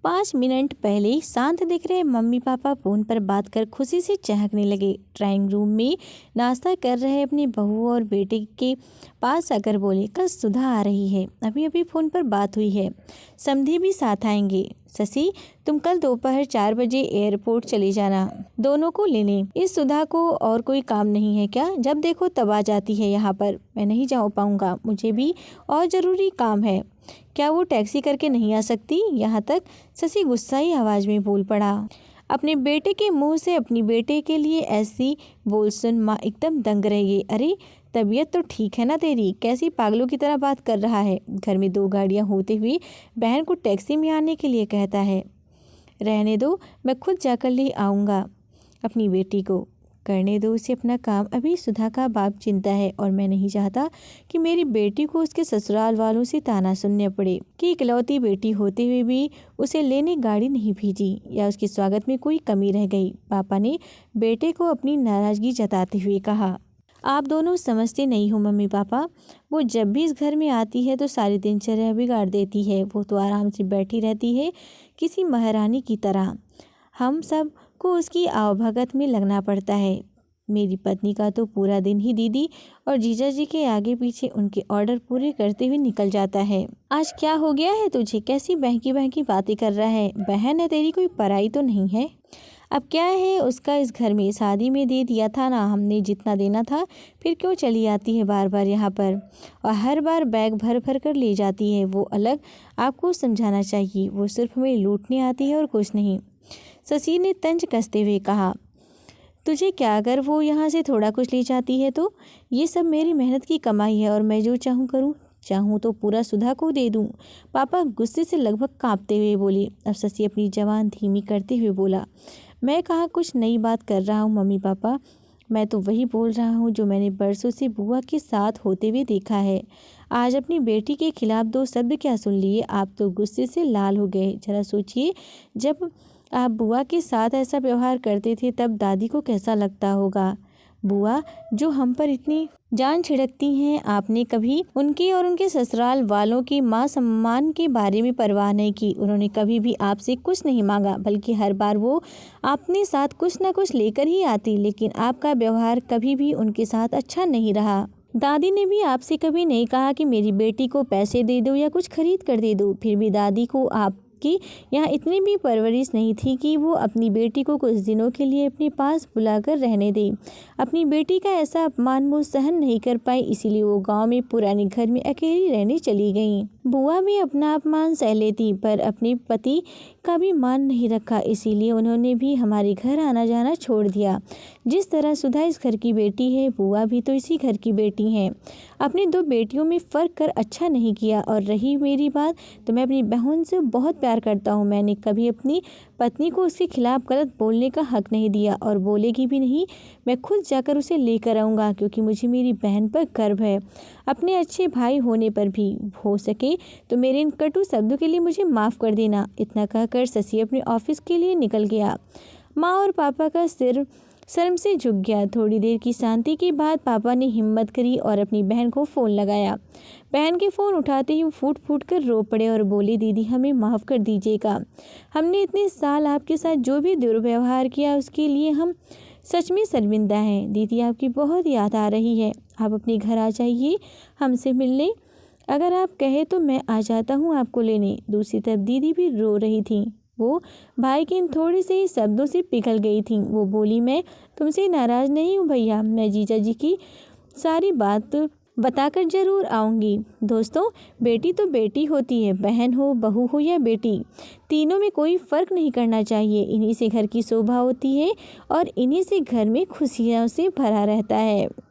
5 minute पहले शांत दिख रहे मम्मी पापा फोन पर बात कर खुशी से चहकने लगे। ड्राइंग रूम में नाश्ता कर रहे अपनी बहू और बेटे के पास आकर बोले, कल सुधा आ रही है, अभी अभी फ़ोन पर बात हुई है, समधी भी साथ आएंगे। शशि, तुम कल दोपहर 4 बजे एयरपोर्ट चले जाना, दोनों को लेने। इस सुधा को और कोई काम नहीं है क्या? जब देखो तब आ जाती है यहाँ पर। मैं नहीं जा पाऊँगा, मुझे भी और ज़रूरी काम है। क्या वो टैक्सी करके नहीं आ सकती? यहाँ तक शशि गुस्साई आवाज़ में बोल पड़ा। अपने बेटे के मुंह से अपनी बेटे के लिए ऐसी बोल सुन माँ एकदम दंग रह गई। अरे तबीयत तो ठीक है ना तेरी? कैसी पागलों की तरह बात कर रहा है। घर में 2 गाड़ियाँ होते हुए बहन को टैक्सी में आने के लिए कहता है। रहने दो, मैं खुद जाकर ले आऊँगा अपनी बेटी को। करने दो उसे अपना काम। अभी सुधा का बाप चिंता है और मैं नहीं चाहता कि मेरी बेटी को उसके ससुराल वालों से ताना सुनने पड़े कि इकलौती बेटी होते हुए भी उसे लेने गाड़ी नहीं भेजी या उसके स्वागत में कोई कमी रह गई। पापा ने बेटे को अपनी नाराज़गी जताते हुए कहा, आप दोनों समझते नहीं हो मम्मी पापा। वो जब भी इस घर में आती है तो सारी दिनचर्या बिगाड़ देती है। वो तो आराम से बैठी रहती है किसी महारानी की तरह। हम सब को उसकी आवभगत में लगना पड़ता है। मेरी पत्नी का तो पूरा दिन ही दीदी और जीजा जी के आगे पीछे उनके ऑर्डर पूरे करते हुए निकल जाता है। आज क्या हो गया है तुझे? कैसी बहकी बहकी बातें कर रहा है? बहन है तेरी, कोई पराई तो नहीं है। अब क्या है उसका इस घर में? शादी में दे दिया था ना हमने जितना देना था, फिर क्यों चली आती है बार बार यहाँ पर और हर बार बैग भर भर कर ले जाती है। वो अलग, आपको समझाना चाहिए। वो सिर्फ हमें लूटने आती है और कुछ नहीं। शशि ने तंज कसते हुए कहा, तुझे क्या, अगर वो यहाँ से थोड़ा कुछ ले जाती है तो? ये सब मेरी मेहनत की कमाई है और मैं जो चाहूँ करूँ। चाहूँ तो पूरा सुधा को दे दूँ। पापा गुस्से से लगभग कांपते हुए बोले। अब शशि अपनी जबान धीमी करते हुए बोला, मैं कहाँ कुछ नई बात कर रहा हूँ मम्मी पापा, मैं तो वही बोल रहा हूँ जो मैंने बरसों से बुआ के साथ होते हुए देखा है। आज अपनी बेटी के खिलाफ 2 शब्द क्या सुन लिए? आप तो गुस्से से लाल हो गए। जरा सोचिए, जब आप बुआ के साथ ऐसा व्यवहार करते थे तब दादी को कैसा लगता होगा। बुआ जो हम पर इतनी जान छिड़कती हैं, आपने कभी उनके और उनके ससुराल वालों की मां सम्मान के बारे में परवाह नहीं की। उन्होंने कभी भी आपसे कुछ नहीं मांगा, बल्कि हर बार वो अपने साथ कुछ न कुछ लेकर ही आती, लेकिन आपका व्यवहार कभी भी उनके साथ अच्छा नहीं रहा। दादी ने भी आपसे कभी नहीं कहा कि मेरी बेटी को पैसे दे दो या कुछ खरीद कर दे दो। फिर भी दादी को आपकी यहाँ इतनी भी परवरिश नहीं थी कि वो अपनी बेटी को कुछ दिनों के लिए अपने पास बुलाकर रहने दे। अपनी बेटी का ऐसा अपमान वो सहन नहीं कर पाई, इसीलिए वो गांव में पुराने घर में अकेली रहने चली गई। बुआ भी अपना अपमान सह लेती पर अपने पति का भी मान नहीं रखा, इसीलिए उन्होंने भी हमारे घर आना जाना छोड़ दिया। जिस तरह सुधा इस घर की बेटी है, बुआ भी तो इसी घर की बेटी हैं। अपनी 2 बेटियों में फ़र्क कर अच्छा नहीं किया। और रही मेरी बात, तो मैं अपनी बहन से बहुत प्यार करता हूँ। मैंने कभी अपनी पत्नी को उसके खिलाफ गलत बोलने का हक नहीं दिया और बोलेगी भी नहीं। मैं खुद जाकर उसे लेकर आऊँगा, क्योंकि मुझे मेरी बहन पर गर्व है, अपने अच्छे भाई होने पर भी। हो सके तो मेरे इन कटु शब्दों के लिए मुझे माफ़ कर देना। इतना कहकर शशि अपने ऑफिस के लिए निकल गया। माँ और पापा का सिर शर्म से झुक गया। थोड़ी देर की शांति के बाद पापा ने हिम्मत करी और अपनी बहन को फ़ोन लगाया। बहन के फ़ोन उठाते ही वो फूट फूट कर रो पड़े और बोले, दीदी हमें माफ़ कर दीजिएगा। हमने इतने साल आपके साथ जो भी दुर्व्यवहार किया उसके लिए हम सच में शर्मिंदा हैं। दीदी आपकी बहुत याद आ रही है। आप अपने घर आ जाइए हमसे मिलने। अगर आप कहे तो मैं आ जाता हूँ आपको लेने। दूसरी तरफ दीदी भी रो रही थी। वो भाई के इन थोड़े से ही शब्दों से पिघल गई थी। वो बोली, मैं तुमसे नाराज़ नहीं हूँ भैया, मैं जीजा जी की सारी बात बताकर ज़रूर आऊँगी। दोस्तों, बेटी तो बेटी होती है, बहन हो, बहू हो या बेटी, तीनों में कोई फ़र्क नहीं करना चाहिए। इन्हीं से घर की शोभा होती है और इन्हीं से घर में खुशियों से भरा रहता है।